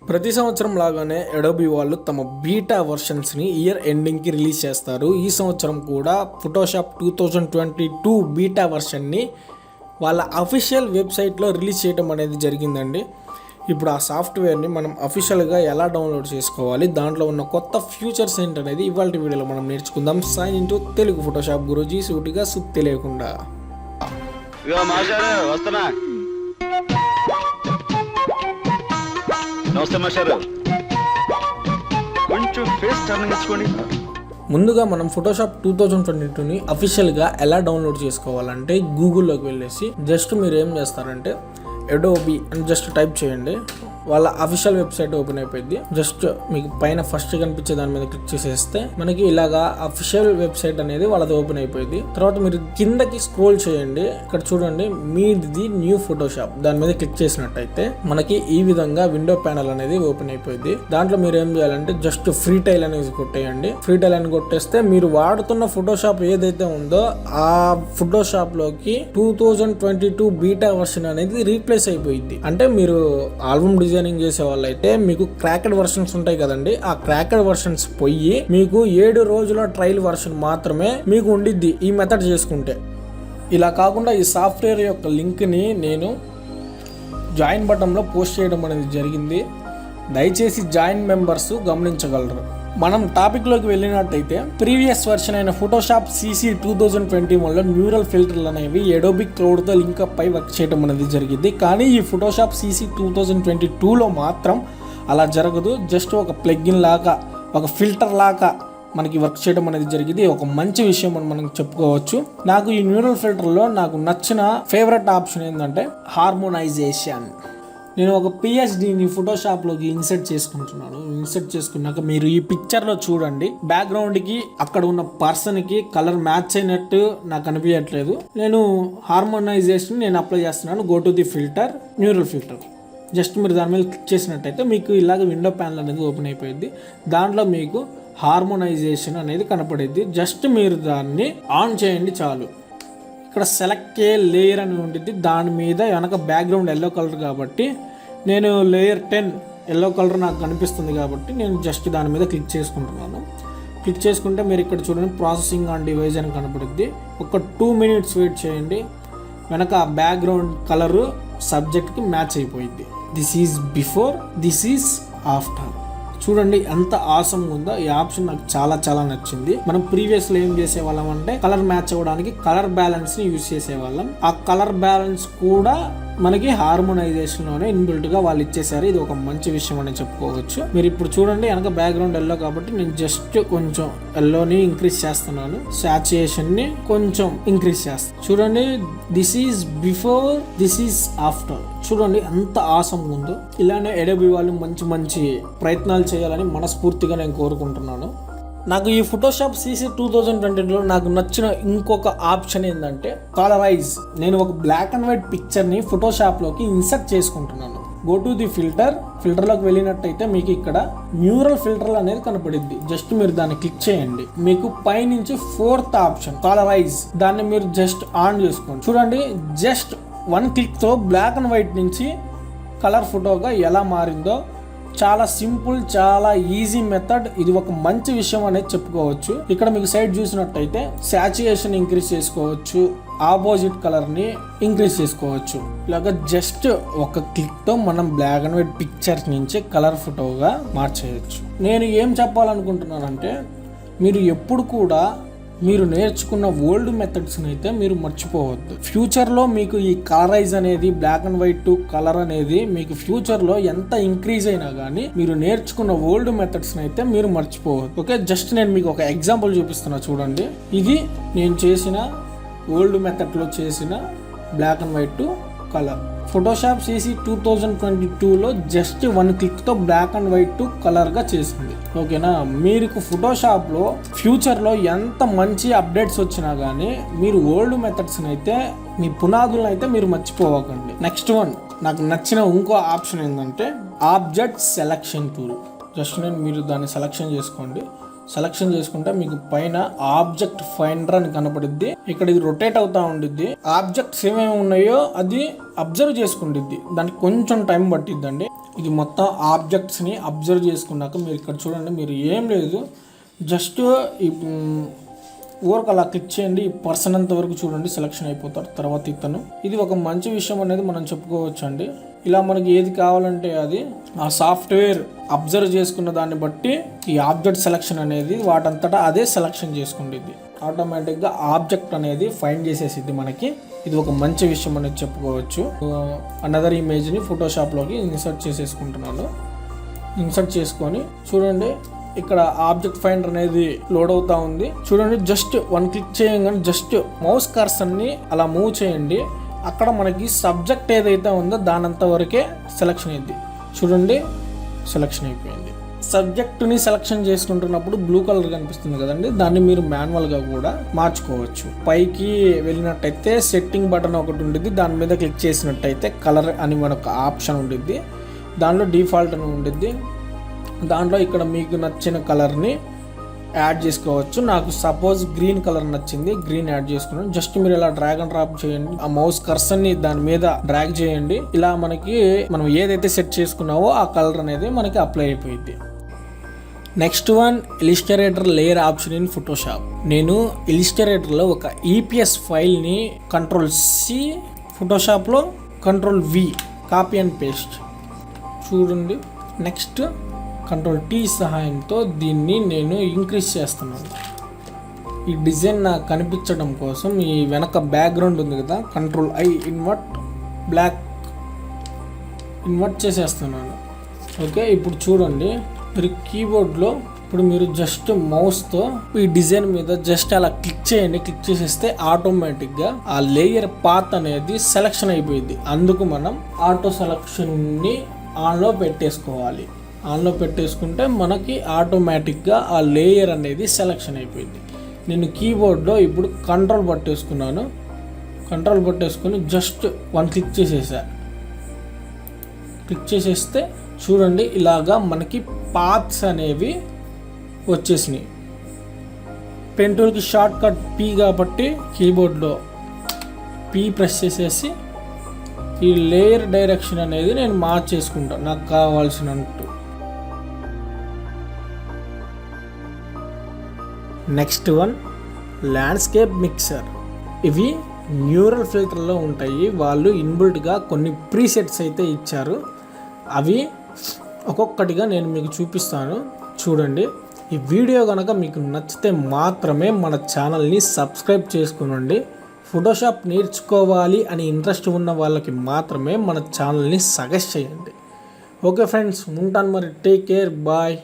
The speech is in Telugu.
ప్రతి సంవత్సరం లాగానే అడోబీ వాళ్ళు తమ బీటా వర్షన్స్ని ఇయర్ ఎండింగ్కి రిలీజ్ చేస్తారు. ఈ సంవత్సరం కూడా ఫోటోషాప్ 2022 బీటా వర్షన్ని వాళ్ళ అఫీషియల్ వెబ్సైట్లో రిలీజ్ చేయడం అనేది జరిగిందండి. ఇప్పుడు ఆ సాఫ్ట్వేర్ని మనం అఫీషియల్గా ఎలా డౌన్లోడ్ చేసుకోవాలి, దాంట్లో ఉన్న కొత్త ఫ్యూచర్స్ ఏంటనేది ఇవాళ వీడియోలో మనం నేర్చుకుందాం. Sign into Telugu Photoshop Guruji, సూటిగా సుత్తి లేకుండా. ముందుగా మనం ఫోటోషాప్ 2022ని అఫీషియల్గా ఎలా డౌన్లోడ్ చేసుకోవాలంటే గూగుల్లోకి వెళ్ళేసి జస్ట్ మీరు ఏం చేస్తారంటే అడోబీ అని జస్ట్ టైప్ చేయండి. వాళ్ళ అఫీషియల్ వెబ్సైట్ ఓపెన్ అయిపోయింది. జస్ట్ మీకు పైన ఫస్ట్ కనిపించే దాని మీద క్లిక్ చేసేస్తే మనకి ఇలాగా అఫీషియల్ వెబ్సైట్ అనేది వాళ్ళది ఓపెన్ అయిపోయింది. తర్వాత మీరు కిందకి స్క్రోల్ చేయండి. ఇక్కడ చూడండి మీట్ ది న్యూ ఫోటోషాప్, దాని మీద క్లిక్ చేసినట్టయితే మనకి ఈ విధంగా విండో ప్యానల్ అనేది ఓపెన్ అయిపోయింది. దాంట్లో మీరు ఏం చేయాలంటే జస్ట్ ఫ్రీ టైల్ అనేది కొట్టేయండి. ఫ్రీ టైల్ అని కొట్టేస్తే మీరు వాడుతున్న ఫోటోషాప్ ఏదైతే ఉందో ఆ ఫోటోషాప్ లోకి 2022 బీటా వర్షన్ అనేది రీప్లేస్ అయిపోయింది. అంటే మీరు ఆల్బమ్ డిజైనింగ్ చేసే వాళ్ళైతే మీకు క్రాకెడ్ వర్షన్స్ ఉంటాయి కదండి, ఆ క్రాకెడ్ వర్షన్స్ పోయి మీకు 7 రోజుల ట్రయల్ వర్షన్ మాత్రమే మీకు ఉండిద్ది ఈ మెథడ్ చేసుకుంటే. ఇలా కాకుండా ఈ సాఫ్ట్వేర్ యొక్క లింక్ని నేను జాయిన్ బటన్లో పోస్ట్ చేయడం అనేది జరిగింది. దయచేసి జాయిన్ మెంబర్స్ గమనించగలరు. మనం టాపిక్లోకి వెళ్ళినట్టయితే ప్రీవియస్ వర్షన్ అయిన ఫోటోషాప్ CC 2021లో న్యూరల్ ఫిల్టర్లు అనేవి అడోబీ క్లౌడ్తో లింకప్ పై వర్క్ చేయడం అనేది జరిగింది. కానీ ఈ ఫోటోషాప్ CC 2022లో మాత్రం అలా జరగదు. జస్ట్ ఒక ప్లగ్ఇన్ లాగా, ఒక ఫిల్టర్ లాగా మనకి వర్క్ చేయడం అనేది జరిగింది. ఒక మంచి విషయం అని మనం చెప్పుకోవచ్చు. నాకు ఈ న్యూరల్ ఫిల్టర్లో నాకు నచ్చిన ఫేవరెట్ ఆప్షన్ ఏంటంటే హార్మోనైజేషన్. నేను ఒక PhDని ఫోటోషాప్లోకి ఇన్సర్ట్ చేసుకుంటున్నాను. ఇన్సర్ట్ చేసుకున్నాక మీరు ఈ పిక్చర్లో చూడండి, బ్యాక్గ్రౌండ్కి అక్కడ ఉన్న పర్సన్కి కలర్ మ్యాచ్ అయినట్టు నాకు అనిపించట్లేదు. నేను హార్మోనైజేషన్ నేను అప్లై చేస్తున్నాను. Go to the filter, neural filter. Just మీరు దాని మీద క్లిక్ చేసినట్టయితే మీకు ఇలాగ విండో ప్యానల్ అనేది ఓపెన్ అయిపోయింది. దాంట్లో మీకు హార్మోనైజేషన్ అనేది కనపడిద్ది. జస్ట్ మీరు దాన్ని ఆన్ చేయండి చాలు. ఇక్కడ సెలెక్ట్ ఏ లేయర్ అని ఉంటుంది. దాని మీద వెనక బ్యాక్గ్రౌండ్ ఎల్లో కలర్ కాబట్టి నేను లేయర్ 10 ఎల్లో కలర్ నాకు కనిపిస్తుంది కాబట్టి నేను జస్ట్ దాని మీద క్లిక్ చేసుకుంటున్నాను. క్లిక్ చేసుకుంటే మీరు ఇక్కడ చూడండి ప్రాసెసింగ్ ఆన్ డివైస్ అని కనపడుద్ది. ఒక 2 minutes వెయిట్ చేయండి. వెనక బ్యాక్గ్రౌండ్ కలరు సబ్జెక్ట్కి మ్యాచ్ అయిపోయింది. This is before, this is after. చూడండి ఎంత ఆసమ్ ఉందో. ఈ ఆప్షన్ నాకు చాలా చాలా నచ్చింది. మనం ప్రీవియస్లో ఏం చేసేవాళ్ళం అంటే కలర్ మ్యాచ్ అవ్వడానికి కలర్ బ్యాలెన్స్ ని యూజ్ చేసేవాళ్ళం. ఆ కలర్ బ్యాలెన్స్ కూడా మనకి హార్మోనైజేషన్ లోనే ఇన్బిల్ట్ గా వాళ్ళు ఇచ్చేసారు. ఇది ఒక మంచి విషయం అని చెప్పుకోవచ్చు. మీరు ఇప్పుడు చూడండి వెనక బ్యాక్గ్రౌండ్ ఎల్లో కాబట్టి నేను జస్ట్ కొంచెం ఎల్లోని ఇంక్రీజ్ చేస్తున్నాను. సాచురేషన్ ని కొంచెం ఇంక్రీజ్ చేస్తాను. చూడండి this is before, this is after. చూడండి ఎంత ఆసమ్ ఉందో. ఇలానే అడోబీ వాళ్ళు మంచి మంచి ప్రయత్నాలు చేయాలని మనస్ఫూర్తిగా నేను కోరుకుంటున్నాను. నాకు ఈ ఫోటోషాప్ CC 2022లో నాకు నచ్చిన ఇంకొక ఆప్షన్ ఏంటంటే కలరైజ్. నేను ఒక బ్లాక్ అండ్ వైట్ పిక్చర్ని ఫోటోషాప్లోకి ఇన్సర్ట్ చేసుకుంటున్నాను. గో టు ది ఫిల్టర్, ఫిల్టర్లోకి వెళ్ళినట్టయితే మీకు ఇక్కడ న్యూరల్ ఫిల్టర్ అనేది కనపడిద్ది. జస్ట్ మీరు దాన్ని క్లిక్ చేయండి. మీకు పైనుంచి 4th ఆప్షన్ కలరైజ్, దాన్ని మీరు జస్ట్ ఆన్ చేసుకోండి. చూడండి జస్ట్ 1 క్లిక్తో బ్లాక్ అండ్ వైట్ నుంచి కలర్ ఫోటోగా ఎలా మారిందో. చాలా సింపుల్, చాలా ఈజీ మెథడ్. ఇది ఒక మంచి విషయం అనేది చెప్పుకోవచ్చు. ఇక్కడ మీకు సైడ్ చూసినట్టయితే సాచురేషన్ ఇంక్రీజ్ చేసుకోవచ్చు, ఆపోజిట్ కలర్ ని ఇంక్రీజ్ చేసుకోవచ్చు. ఇలాగ జస్ట్ ఒక క్లిక్ తో మనం బ్లాక్ అండ్ వైట్ పిక్చర్ నుంచి కలర్ ఫోటోగా మార్చేయచ్చు. నేను ఏం చెప్పాలనుకుంటున్నానంటే మీరు ఎప్పుడు కూడా మీరు నేర్చుకున్న ఓల్డ్ మెథడ్స్ని అయితే మీరు మర్చిపోవద్దు. ఫ్యూచర్లో మీకు ఈ కలరైజ్ అనేది, బ్లాక్ అండ్ వైట్ కలర్ అనేది మీకు ఫ్యూచర్లో ఎంత ఇంక్రీజ్ అయినా కానీ మీరు నేర్చుకున్న ఓల్డ్ మెథడ్స్ని అయితే మీరు మర్చిపోవద్దు. ఓకే, జస్ట్ నేను మీకు ఒక ఎగ్జాంపుల్ చూపిస్తున్నా చూడండి. ఇది నేను చేసిన ఓల్డ్ మెథడ్లో చేసిన black and white colour. Photoshop CC 2022లో జస్ట్ 1 క్లిక్తో బ్లాక్ అండ్ వైట్ కలర్గా చేసింది. ఓకేనా, మీకు ఫోటోషాప్లో ఫ్యూచర్లో ఎంత మంచి అప్డేట్స్ వచ్చినా కానీ మీరు ఓల్డ్ మెథడ్స్ని అయితే, మీ పునాదులను అయితే మీరు మర్చిపోవకండి. నెక్స్ట్ వన్ నాకు నచ్చిన ఇంకో ఆప్షన్ ఏంటంటే ఆబ్జెక్ట్ సెలక్షన్ టూల్. జస్ట్ నేను మీరు దాన్ని సెలెక్షన్ చేసుకోండి. సెలక్షన్ చేసుకుంటే మీకు పైన ఆబ్జెక్ట్ ఫైండర్ అని కనపడిద్ది. ఇక్కడ ఇది రొటేట్ అవుతా ఉండిద్ది. ఆబ్జెక్ట్స్ ఏమేమి ఉన్నాయో అది అబ్జర్వ్ చేసుకుండిద్ది. దానికి కొంచెం టైం పట్టిద్దండి. ఇది మొత్తం ఆబ్జెక్ట్స్ని అబ్జర్వ్ చేసుకున్నాక మీరు ఇక్కడ చూడండి, మీరు ఏం లేదు జస్ట్ ఈ ఊరకు అలా క్లిక్ చేయండి. ఈ పర్సన్ అంత వరకు చూడండి, సెలక్షన్ అయిపోతారు. తర్వాత ఇతను, ఇది ఒక మంచి విషయం అనేది మనం చెప్పుకోవచ్చు అండి. ఇలా మనకి ఏది కావాలంటే అది ఆ సాఫ్ట్వేర్ అబ్జర్వ్ చేసుకున్న దాన్ని బట్టి ఈ ఆబ్జెక్ట్ సెలక్షన్ అనేది వాటంతటా అదే సెలక్షన్ చేసుకుంటుంది. ఆటోమేటిక్గా ఆబ్జెక్ట్ అనేది ఫైండ్ చేసేసిద్ది మనకి. ఇది ఒక మంచి విషయం అనేది చెప్పుకోవచ్చు. అనదర్ ఇమేజ్ని ఫోటోషాప్లోకి ఇన్సర్ట్ చేసేసుకుంటున్నాను. ఇన్సర్ట్ చేసుకొని చూడండి, ఇక్కడ ఆబ్జెక్ట్ ఫైండర్ అనేది లోడ్ అవుతా ఉంది. చూడండి, జస్ట్ వన్ క్లిక్ చేయగానే జస్ట్ మౌస్ కర్సర్ని అలా మూవ్ చేయండి. అక్కడ మనకి సబ్జెక్ట్ ఏదైతే ఉందో దానంత వరకే సెలక్షన్ అయింది. చూడండి, సెలక్షన్ అయిపోయింది. సబ్జెక్టుని సెలక్షన్ చేసుకుంటున్నప్పుడు బ్లూ కలర్ కనిపిస్తుంది కదండి, దాన్ని మీరు మాన్యువల్గా కూడా మార్చుకోవచ్చు. పైకి వెళ్ళినట్టయితే సెట్టింగ్ బటన్ ఒకటి ఉండిద్ది, దాని మీద క్లిక్ చేసినట్టయితే కలర్ అని మనకు ఆప్షన్ ఉండిద్ది. దానిలో డిఫాల్ట్ అని ఉండిద్ది. దాంట్లో ఇక్కడ మీకు నచ్చిన కలర్ని యాడ్ చేసుకోవచ్చు. నాకు సపోజ్ గ్రీన్ కలర్ నచ్చింది, గ్రీన్ యాడ్ చేసుకున్నాను. జస్ట్ మీరు ఇలా డ్రాగ్ అండ్ డ్రాప్ చేయండి, ఆ మౌస్ కర్సర్ని దాని మీద డ్రాగ్ చేయండి. ఇలా మనకి మనం ఏదైతే సెట్ చేసుకున్నావో ఆ కలర్ అనేది మనకి అప్లై అయిపోయింది. Next one, Illustrator layer option in Photoshop. నేను ఇలిస్టరేటర్లో ఒక ఈపీఎస్ ఫైల్ని Ctrl+C, ఫోటోషాప్లో Ctrl+V కాపీ అండ్ పేస్ట్. చూడండి, నెక్స్ట్ Ctrl+T సహాయంతో దీన్ని నేను ఇంక్రీజ్ చేస్తున్నాను. ఈ డిజైన్ నాకు కనిపించడం కోసం ఈ వెనక బ్యాక్గ్రౌండ్ ఉంది కదా, Ctrl+I బ్లాక్ ఇన్వర్ట్ చేసేస్తున్నాను. ఓకే, ఇప్పుడు చూడండి, మీరు కీబోర్డ్లో ఇప్పుడు మీరు జస్ట్ మౌస్తో ఈ డిజైన్ మీద జస్ట్ అలా క్లిక్ చేయండి. క్లిక్ చేసేస్తే ఆటోమేటిక్గా ఆ లేయర్ పాత్ అనేది సెలక్షన్ అయిపోయింది. అందుకు మనం ఆటో సెలక్షన్ని ఆన్లో పెట్టేసుకోవాలి. ఆన్లో పెట్టేసుకుంటే మనకి ఆటోమేటిక్గా ఆ లేయర్ అనేది సెలక్షన్ అయిపోయింది. నేను కీబోర్డ్లో ఇప్పుడు కంట్రోల్ పట్టేసుకున్నాను. కంట్రోల్ పట్టేసుకొని జస్ట్ వన్ క్లిక్ చేసేసా. క్లిక్ చేసేస్తే చూడండి, ఇలాగా మనకి పాత్స్ అనేవి వచ్చేసినాయి. పెన్ టూల్కి షార్ట్ కట్ పీ కాబట్టి కీబోర్డ్లో పీ ప్రెస్ చేసేసి ఈ లేయర్ డైరెక్షన్ అనేది నేను మార్చేసుకుంటాను నాకు కావాల్సినట్టు. Next one, landscape mixer. ఇవి న్యూరల్ ఫిల్టర్లో ఉంటాయి. వాళ్ళు ఇన్బుల్ట్గా కొన్ని ప్రీసెట్స్ అయితే ఇచ్చారు. అవి ఒక్కొక్కటిగా నేను మీకు చూపిస్తాను. చూడండి, ఈ వీడియో కనుక మీకు నచ్చితే మాత్రమే మన ఛానల్ని సబ్స్క్రైబ్ చేసుకునండి. ఫోటోషాప్ నేర్చుకోవాలి అని ఇంట్రెస్ట్ ఉన్న వాళ్ళకి మాత్రమే మన ఛానల్ని సజెస్ట్ చేయండి. ఓకే ఫ్రెండ్స్, ఉంటాను మరి. Take care, bye.